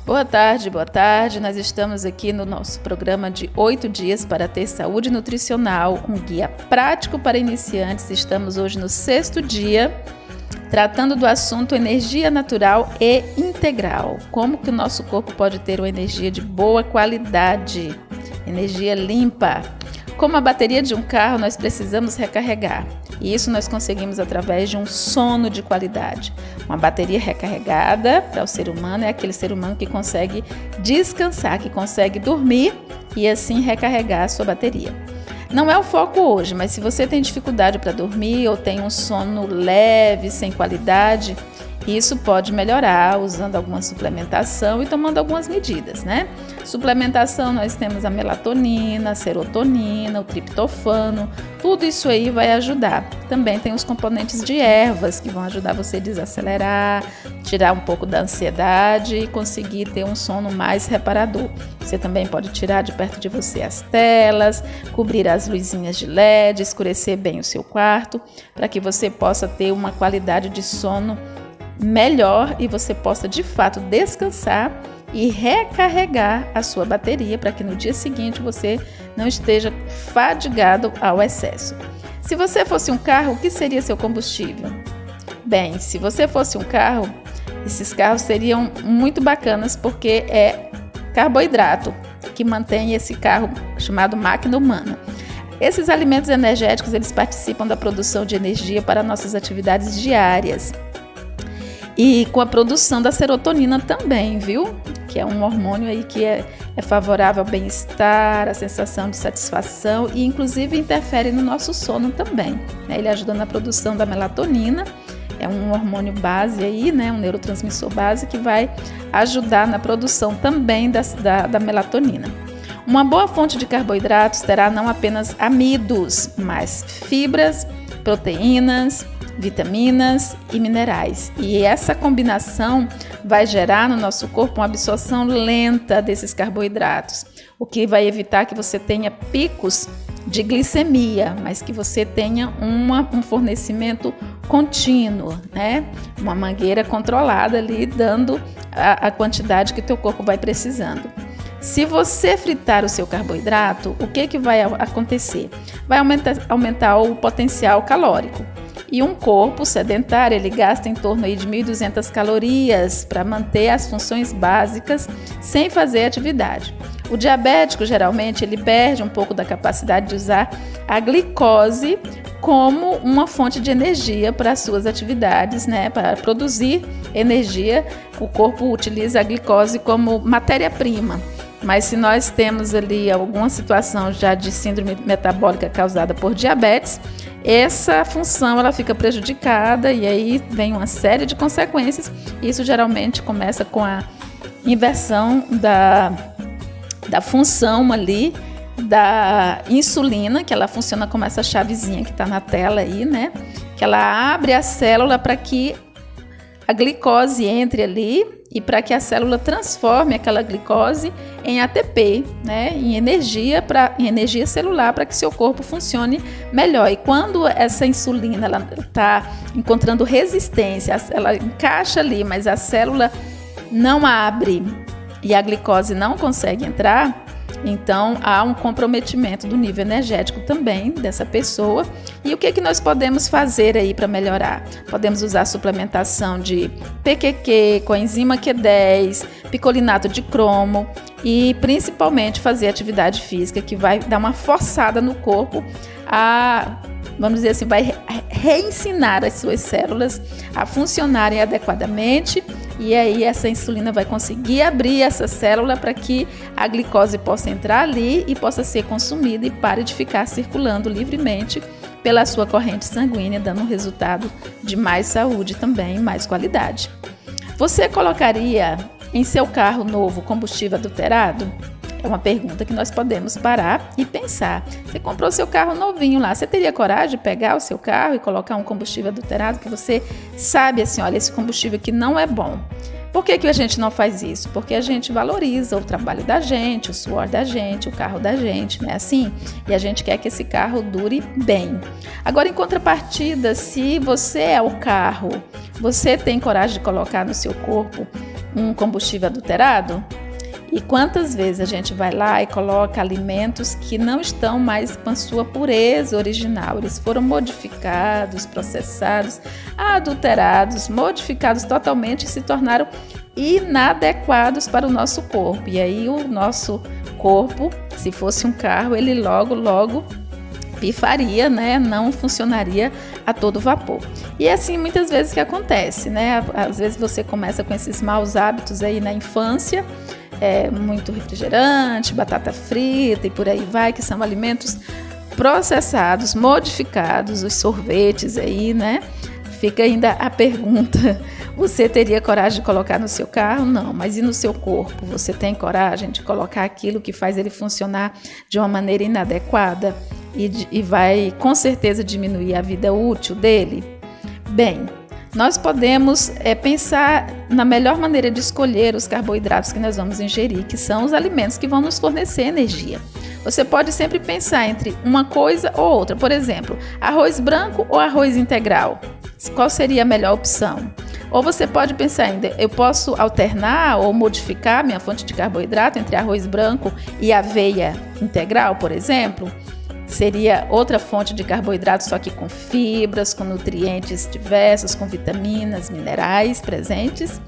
Boa tarde, boa tarde. Nós estamos aqui no nosso programa de 8 dias para ter saúde nutricional, um guia prático para iniciantes. Estamos hoje no 6º dia, tratando do assunto energia natural e integral. Como que o nosso corpo pode ter uma energia de boa qualidade, energia limpa. Como a bateria de um carro, nós precisamos recarregar. E isso nós conseguimos através de um sono de qualidade. Uma bateria recarregada para o ser humano é aquele ser humano que consegue descansar, que consegue dormir e assim recarregar a sua bateria. Não é o foco hoje, mas se você tem dificuldade para dormir ou tem um sono leve, sem qualidade, isso pode melhorar usando alguma suplementação e tomando algumas medidas, né? Suplementação, nós temos a melatonina, a serotonina, o triptofano, tudo isso aí vai ajudar. Também tem os componentes de ervas que vão ajudar você a desacelerar, tirar um pouco da ansiedade e conseguir ter um sono mais reparador. Você também pode tirar de perto de você as telas, cobrir as luzinhas de LED, escurecer bem o seu quarto, para que você possa ter uma qualidade de sono melhor e você possa de fato descansar e recarregar a sua bateria para que no dia seguinte você não esteja fadigado ao excesso. Se você fosse um carro, o que seria seu combustível? Bem, se você fosse um carro, esses carros seriam muito bacanas porque é carboidrato que mantém esse carro chamado máquina humana. Esses alimentos energéticos, eles participam da produção de energia para nossas atividades diárias. E com a produção da serotonina também, viu? Que é um hormônio aí que é favorável ao bem-estar, à sensação de satisfação e inclusive interfere no nosso sono também, né? Ele ajuda na produção da melatonina, é um hormônio base aí, né? Um neurotransmissor base que vai ajudar na produção também da melatonina. Uma boa fonte de carboidratos terá não apenas amidos, mas fibras, proteínas, vitaminas e minerais. E essa combinação vai gerar no nosso corpo uma absorção lenta desses carboidratos, o que vai evitar que você tenha picos de glicemia, mas que você tenha um fornecimento contínuo, né? Uma mangueira controlada ali, dando a quantidade que teu corpo vai precisando. Se você fritar o seu carboidrato, o que vai acontecer? Vai aumentar o potencial calórico. E um corpo sedentário, ele gasta em torno aí de 1.200 calorias para manter as funções básicas sem fazer atividade. O diabético, geralmente, ele perde um pouco da capacidade de usar a glicose como uma fonte de energia para as suas atividades, né? Para produzir energia, o corpo utiliza a glicose como matéria-prima. Mas se nós temos ali alguma situação já de síndrome metabólica causada por diabetes, essa função ela fica prejudicada e aí vem uma série de consequências. Isso geralmente começa com a inversão da função ali da insulina, que ela funciona como essa chavezinha que está na tela aí, né? Que ela abre a célula para que a glicose entre ali e para que a célula transforme aquela glicose em ATP, né, em energia celular para que seu corpo funcione melhor. E quando essa insulina está encontrando resistência, ela encaixa ali, mas a célula não abre e a glicose não consegue entrar, então há um comprometimento do nível energético também dessa pessoa. E o que nós podemos fazer aí para melhorar? Podemos usar suplementação de PQQ, coenzima Q10, picolinato de cromo e principalmente fazer atividade física que vai dar uma forçada no corpo vamos dizer assim, vai reensinar as suas células a funcionarem adequadamente e aí essa insulina vai conseguir abrir essa célula para que a glicose possa entrar ali e possa ser consumida e pare de ficar circulando livremente pela sua corrente sanguínea, dando um resultado de mais saúde também, mais qualidade. Você colocaria em seu carro novo combustível adulterado? É uma pergunta que nós podemos parar e pensar. Você comprou seu carro novinho lá, você teria coragem de pegar o seu carro e colocar um combustível adulterado que você sabe assim, olha, esse combustível aqui não é bom. Por que a gente não faz isso? Porque a gente valoriza o trabalho da gente, o suor da gente, o carro da gente, não é assim? E a gente quer que esse carro dure bem. Agora, em contrapartida, se você é o carro, você tem coragem de colocar no seu corpo um combustível adulterado? E quantas vezes a gente vai lá e coloca alimentos que não estão mais com a sua pureza original? Eles foram modificados, processados, adulterados, modificados totalmente e se tornaram inadequados para o nosso corpo. E aí o nosso corpo, se fosse um carro, ele logo pifaria, né? Não funcionaria a todo vapor. E é assim muitas vezes que acontece, né? Às vezes você começa com esses maus hábitos aí na infância, muito refrigerante, batata frita e por aí vai, que são alimentos processados, modificados, os sorvetes aí, né? Fica ainda a pergunta, você teria coragem de colocar no seu carro? Não, mas e no seu corpo? Você tem coragem de colocar aquilo que faz ele funcionar de uma maneira inadequada e vai com certeza diminuir a vida útil dele? Bem, nós podemos pensar na melhor maneira de escolher os carboidratos que nós vamos ingerir, que são os alimentos que vão nos fornecer energia. Você pode sempre pensar entre uma coisa ou outra. Por exemplo, arroz branco ou arroz integral? Qual seria a melhor opção? Ou você pode pensar ainda, eu posso alternar ou modificar minha fonte de carboidrato entre arroz branco e aveia integral, por exemplo? Seria outra fonte de carboidrato, só que com fibras, com nutrientes diversos, com vitaminas, minerais presentes.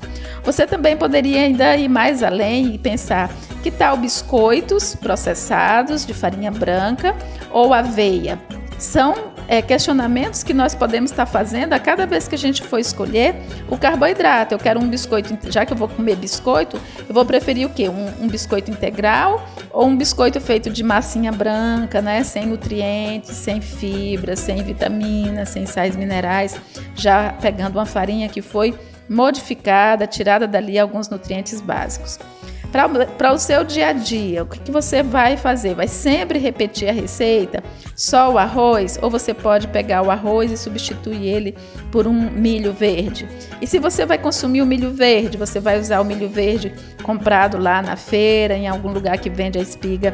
Você também poderia ainda ir mais além e pensar, que tal biscoitos processados de farinha branca ou aveia? São questionamentos que nós podemos estar fazendo a cada vez que a gente for escolher o carboidrato. Eu quero um biscoito, já que eu vou comer biscoito, eu vou preferir o quê? Um biscoito integral ou um biscoito feito de massinha branca, né? Sem nutrientes, sem fibras, sem vitaminas, sem sais minerais, já pegando uma farinha que foi modificada, tirada dali alguns nutrientes básicos. Para o seu dia a dia, o que você vai fazer? Vai sempre repetir a receita? Só o arroz? Ou você pode pegar o arroz e substituir ele por um milho verde? E se você vai consumir o milho verde, você vai usar o milho verde comprado lá na feira, em algum lugar que vende a espiga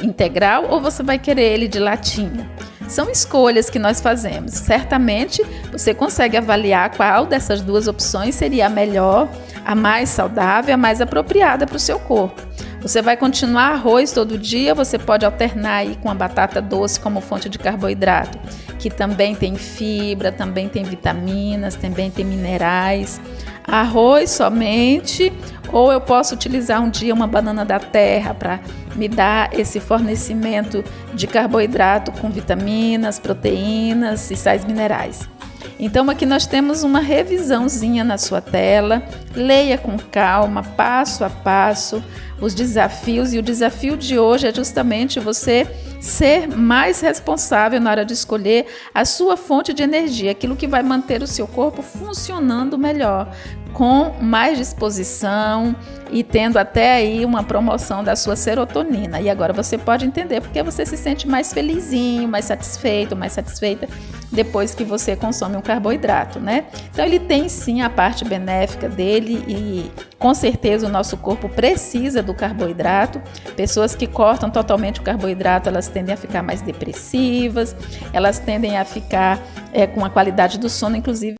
integral, ou você vai querer ele de latinha? São escolhas que nós fazemos. Certamente você consegue avaliar qual dessas duas opções seria a melhor, a mais saudável, a mais apropriada para o seu corpo. Você vai continuar arroz todo dia, você pode alternar aí com a batata doce como fonte de carboidrato, que também tem fibra, também tem vitaminas, também tem minerais. Arroz somente, ou eu posso utilizar um dia uma banana da terra para me dar esse fornecimento de carboidrato com vitaminas, proteínas e sais minerais. Então aqui nós temos uma revisãozinha na sua tela, leia com calma, passo a passo, os desafios, e o desafio de hoje é justamente você ser mais responsável na hora de escolher a sua fonte de energia, aquilo que vai manter o seu corpo funcionando melhor, com mais disposição e tendo até aí uma promoção da sua serotonina. E agora você pode entender porque você se sente mais felizinho, mais satisfeito, mais satisfeita depois que você consome um carboidrato, né? Então ele tem sim a parte benéfica dele e com certeza o nosso corpo precisa do carboidrato. Pessoas que cortam totalmente o carboidrato, elas tendem a ficar mais depressivas, elas tendem a ficar com a qualidade do sono, inclusive